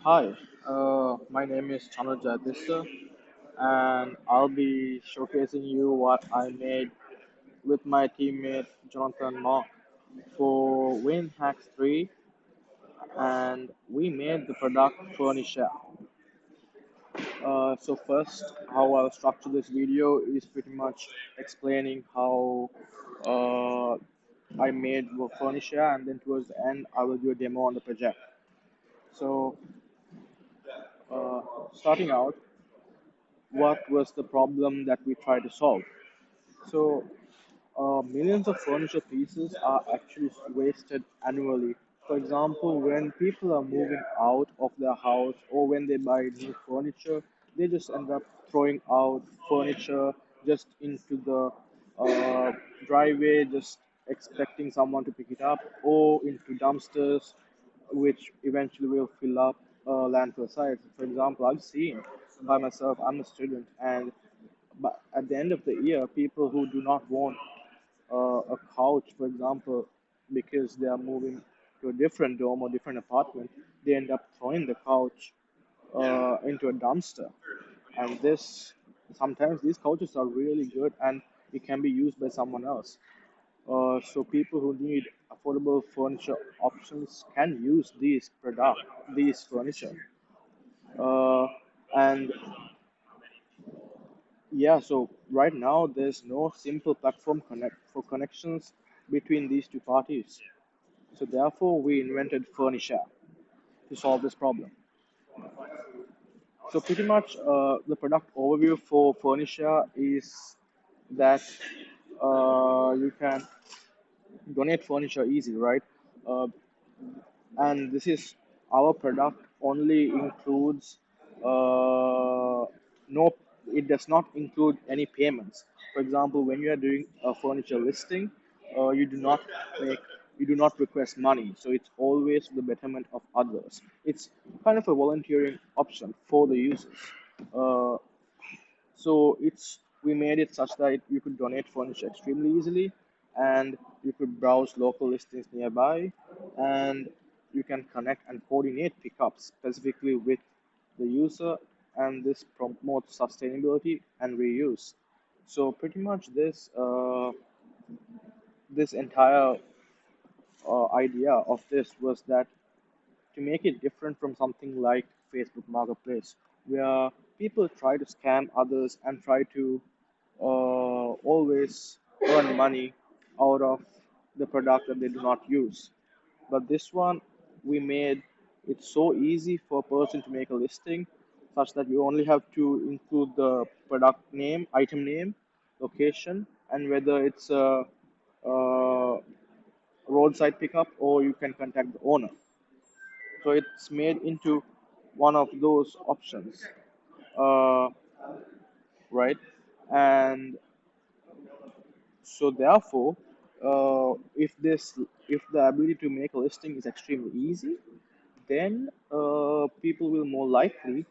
Hi, my name is Chandra Jayadisha, and I'll be showcasing you what I made with my teammate Jonathan Mark for WayneHacks3, and we made the product FurniShare. So first, how I'll structure this video is pretty much explaining how uh, I made the FurniShare, and then towards the end, I will do a demo on the project. So uh, starting out, what was the problem that we tried to solve? So, millions of furniture pieces are actually wasted annually. For example, when people are moving out of their house or when they buy new furniture, they just end up throwing out furniture just into the driveway, just expecting someone to pick it up, or into dumpsters, which eventually will fill up landfill sites. For example, I've seen by myself, I'm a student, and but at the end of the year, people who do not want a couch, for example, because they are moving to a different dome or different apartment, they end up throwing the couch into a dumpster. And this sometimes these couches are really good and it can be used by someone else. So people who need affordable furniture options can use these furniture. Uh, and Yeah, so right now there's no simple platform connect for connections between these two parties. So therefore we invented FurniShare to solve this problem. So pretty much the product overview for FurniShare is that you can donate furniture easy, right? Uh, and this is our product only includes no, it does not include any payments. For example, when you are doing a furniture listing, you do not make you do not request money, so it's always the betterment of others. It's kind of a volunteering option for the users. uh, so it's we made it such that you could donate furniture extremely easily, and you could browse local listings nearby, and you can connect and coordinate pickups specifically with the user, and this promotes sustainability and reuse. So pretty much this entire idea of this was that to make it different from something like Facebook Marketplace, where people try to scam others and try to always earn money out of the product that they do not use. But this one, we made it so easy for a person to make a listing, such that you only have to include the product name, item name, location, and whether it's a roadside pickup or you can contact the owner. So it's made into one of those options, uh, right? And so therefore, if the ability to make a listing is extremely easy, then people will more likely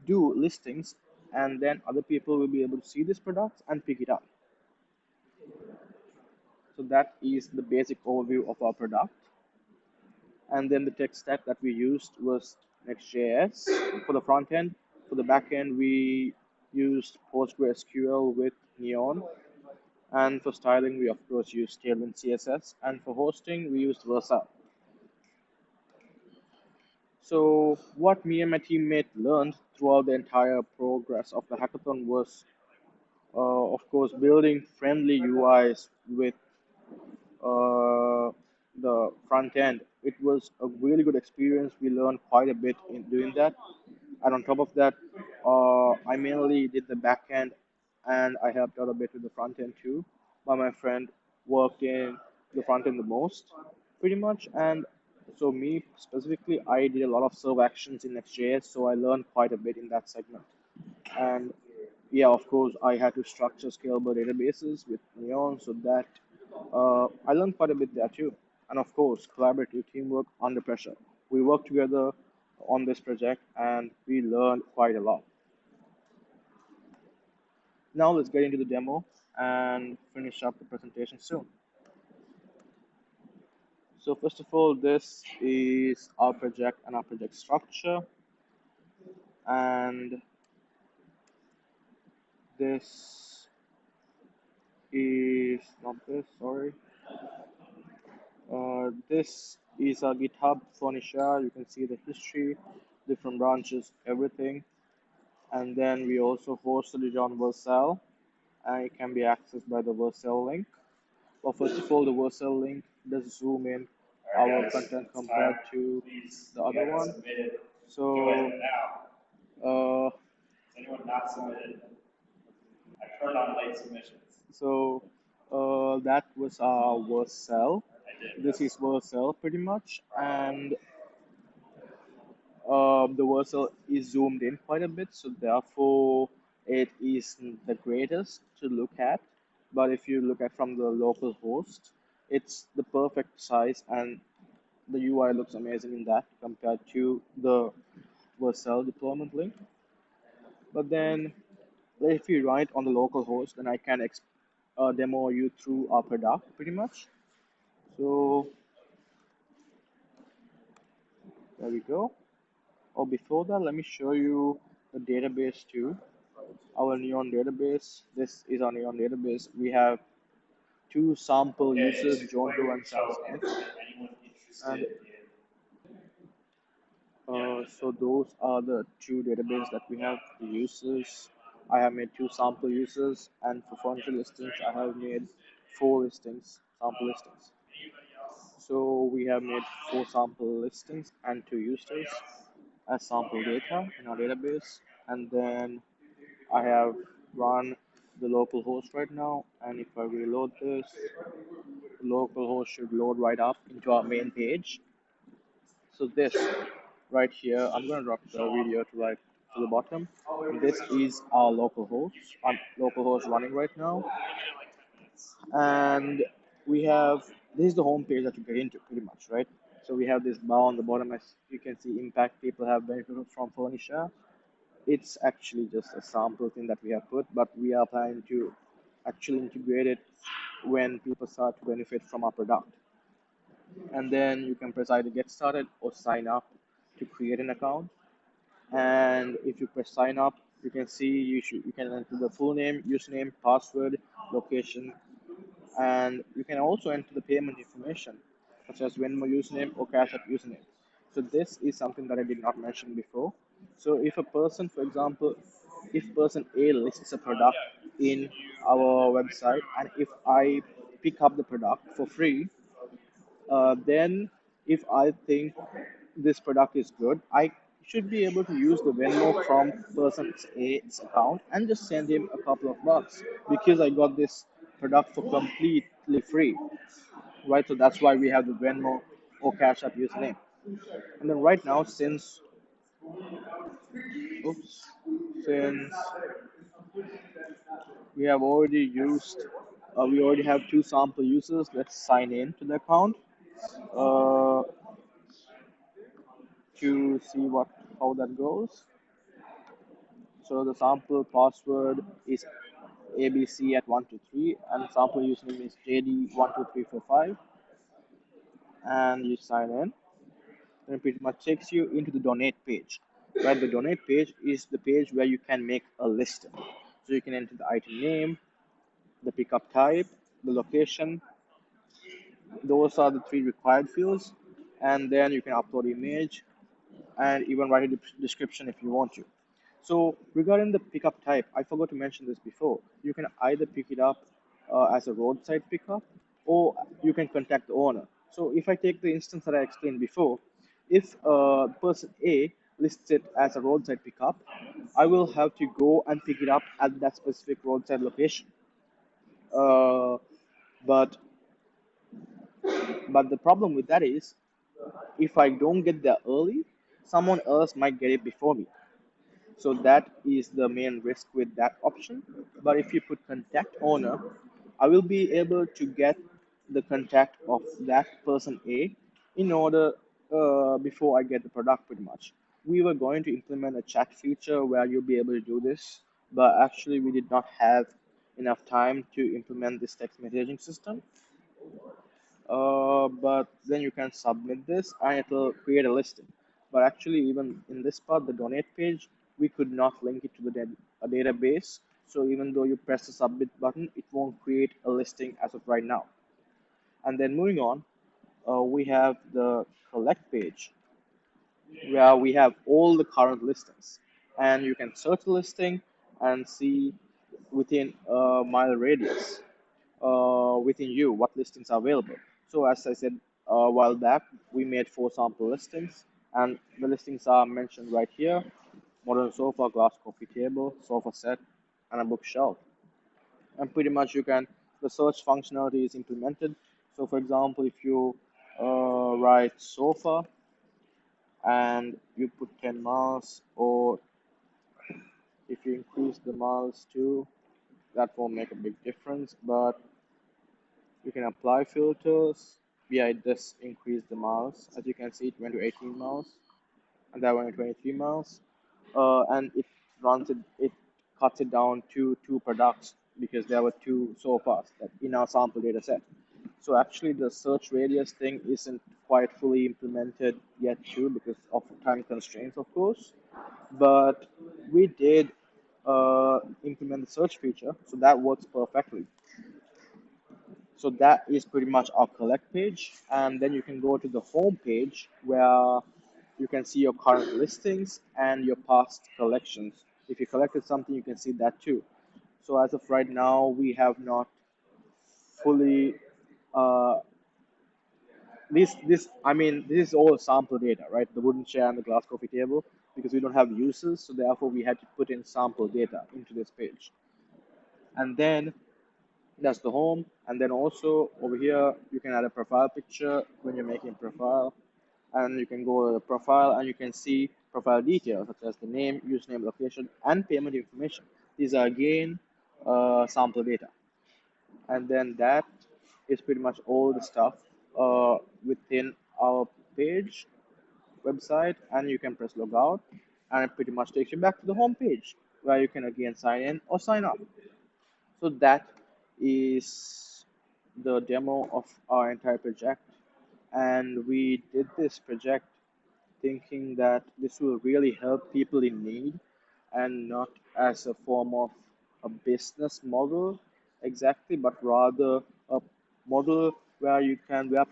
do listings, and then other people will be able to see this product and pick it up. So that is the basic overview of our product. And then the tech stack that we used was Next.js for the front end. For the back end, we used PostgreSQL with Neon. And for styling, we of course used Tailwind CSS. And for hosting, we used Vercel. So what me and my teammate learned throughout the entire progress of the hackathon was, of course, building friendly UIs with the front end. It was a really good experience. We learned quite a bit in doing that. And on top of that, I mainly did the back end and I helped out a bit with the front end too. While my friend worked in the front end the most, pretty much. And so, me specifically, I did a lot of serve actions in Next.js, so I learned quite a bit in that segment. And yeah, of course, I had to structure scalable databases with Neon so that I learned quite a bit there too. And of course, collaborative teamwork under pressure. We worked together on this project and we learned quite a lot. Now let's get into the demo and finish up the presentation soon. So first of all, this is our project and our project structure. and this is not this, sorry. This is our GitHub FurniShare. You can see the history, different branches, everything. And then we also hosted it on Vercel, and it can be accessed by the Vercel link. Well, first of all, the Vercel link does zoom in our content compared to the other one. So, uh, anyone not submitted? I turned on late submissions. So, that was our Vercel. This is Vercel pretty much, and the Vercel is zoomed in quite a bit, so therefore it isn't the greatest to look at. But if you look at from the local host, it's the perfect size, and the UI looks amazing in that compared to the Vercel deployment link. But then if you write on the local host, then I can demo you through our product pretty much. So there we go. Oh, before that, let me show you the database too. Our Neon database. This is our Neon database. We have two sample users, John Doe and Sam Smith. And so those are the two databases that we have, the users. I have made two sample users, and for furniture listings, I have made four listings, sample listings. So we have made four sample listings and two users as sample data in our database. And then I have run the local host right now. And if I reload this, the local host should load right up into our main page. So this right here, I'm gonna drop the video to right to the bottom. And this is our local host running right now. And we have, this is the home page that you get into pretty much, right? So we have this bar on the bottom, as you can see, impact people have benefited from FurniShare. It's actually just a sample thing that we have put, but we are planning to actually integrate it when people start to benefit from our product. And then you can press either get started or sign up to create an account. And if you press sign up, you can see you can enter the full name, username, password, location, and you can also enter the payment information, such as Venmo username or Cash App username. So this is something that I did not mention before. So if a person, for example, if person A lists a product in our website, and if I pick up the product for free, then if I think this product is good, I should be able to use the Venmo from person A's account and just send him a couple of bucks because I got this product for completely free, right? So that's why we have the Venmo or Cash App username. And then right now, oops, since we have already used, we already have two sample users. Let's sign in to the account uh, to see how that goes. So the sample password is ABC at 123, and sample username is JD12345, and you sign in. And it pretty much takes you into the donate page. Right, the donate page is the page where you can make a listing. So you can enter the item name, the pickup type, the location. Those are the three required fields, and then you can upload image and even write a description if you want to. So regarding the pickup type, I forgot to mention this before. You can either pick it up as a roadside pickup, or you can contact the owner. So if I take the instance that I explained before, if person A lists it as a roadside pickup, I will have to go and pick it up at that specific roadside location. Uh, but but the problem with that is, if I don't get there early, someone else might get it before me. So that is the main risk with that option. But if you put contact owner, I will be able to get the contact of that person A in order before I get the product pretty much. We were going to implement a chat feature where you'll be able to do this, but actually we did not have enough time to implement this text messaging system. But then you can submit this and it will create a listing. But actually, even in this part, the donate page, we could not link it to a database. So even though you press the submit button, it won't create a listing as of right now. And then moving on, we have the collect page where we have all the current listings. And you can search the listing and see within a mile radius within you what listings are available. So as I said a while back, we made 4 sample listings, and the listings are mentioned right here: modern sofa, glass coffee table, sofa set, and a bookshelf. And pretty much the search functionality is implemented. So for example, if you write sofa and you put 10 miles, or if you increase the miles too, that won't make a big difference, but you can apply filters. Yeah, it does increase the miles. As you can see, it went to 18 miles, and that went to 23 miles. And it cuts it down to 2 products because there were 2 sofas that in our sample data set. So actually, the search radius thing isn't quite fully implemented yet too because of time constraints, of course. But we did implement the search feature, so that works perfectly. So that is pretty much our collect page. And then you can go to the home page where you can see your current listings and your past collections. If you collected something, you can see that too. So as of right now, we have not fully uh, this is all sample data, right? The wooden chair and the glass coffee table, because we don't have users, so therefore we had to put in sample data into this page. And then that's the home. And then also over here, you can add a profile picture when you're making a profile. And you can go to the profile and you can see profile details such as the name, username, location, and payment information. These are again sample data. And then that is pretty much all the stuff within our page website. And you can press logout, and it pretty much takes you back to the home page where you can again sign in or sign up. So that is the demo of our entire project. And we did this project thinking that this will really help people in need and not as a form of a business model exactly, but rather a model where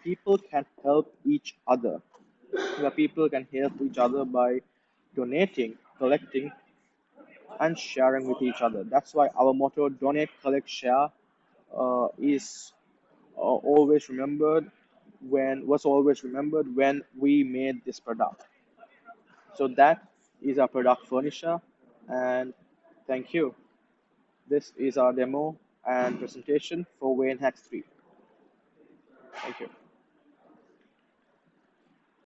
people can help each other, where people can help each other by donating, collecting, and sharing with each other. That's why our motto, donate, collect, share, is always remembered when we made this product. So that is our product furniture, and thank you. This is our demo and presentation for WayneHacks3. Thank you.